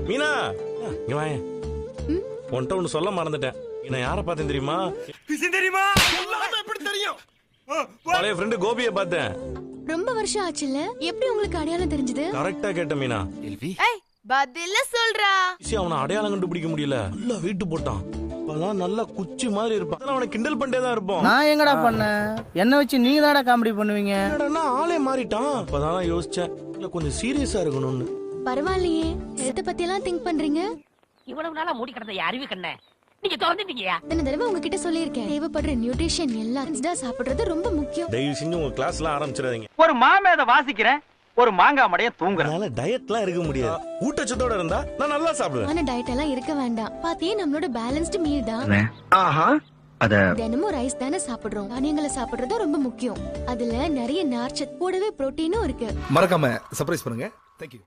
மீனா இங்க வாயேன். உன்கிட்ட ஒண்ணு சொல்ல மறந்துட்டேன். நான் யாரை பார்த்தேன் தெரியுமா? பழைய ஃப்ரெண்டு கோபியை பார்த்தேன். ரொம்ப வருஷம் ஆச்சுல்ல, எப்படி உங்களுக்கு அடையாளம் தெரிஞ்சது? கரெக்டா கேட்ட மீனா. ஏய் பதில்ல சொல்றா. அவனை அடையாளம் கண்டுபிடிக்க முடியல. நல்லா வெயிட் போட்டான். அப்பதான் நல்லா குச்சி மாதிரி இருப்பான். அவனை கிண்டல் பண்ணிட்டே தான் இருப்போம். நான் எங்கடா பண்ணேன்? என்ன வச்சு நீங்க தானடா காமெடி பண்ணுவீங்க. என்னடா ஆளே மாறிட்டான். அப்பதான் யோசிச்சேன் இல்ல கொஞ்சம் சீரியஸா இருக்கணும்னு. பரவாயில்லையே, ஹெல்த் பத்தி எல்லாம் திங்க் பண்றீங்க. இவ்வளவு நாளா மூடி கிடந்த அறிவு கண்ண நீங்க திறந்துட்டீங்கயா. இத்தனை தடவை உங்ககிட்ட சொல்லியிருக்கேன், தேவைப்படுற நியூட்ரிஷன் எல்லாம் சாப்பிடுறது ரொம்ப முக்கியம். தயவு செஞ்சு உங்க கிளாஸ் எல்லாம் ஆரம்பிச்சிடாதீங்க. ஒரு மாமேத வாசிக்கிறேன், ஒரு மாங்காய் மடைய தூங்குறேன். அதனால டயட்லாம் இருக்க முடியாது. ஊட்டச்சத்தோட இருந்தா நான் நல்லா சாப்பிடுவேன். ஆனா டயட் எல்லாம் இருக்க வேண்டாம். பாத்தியே நம்மளோட பேலன்ஸ்டு மீல் தான். தினமும் ரைஸ் தானே சாப்பிடுறோம். தானியங்களை சாப்பிடுறது ரொம்ப முக்கியம். அதுல நிறைய நார்ச்சத்து, கூடவே புரோட்டீனும் இருக்கு. மறக்காம சர்ப்ரைஸ் பண்ணுங்க. Thank you.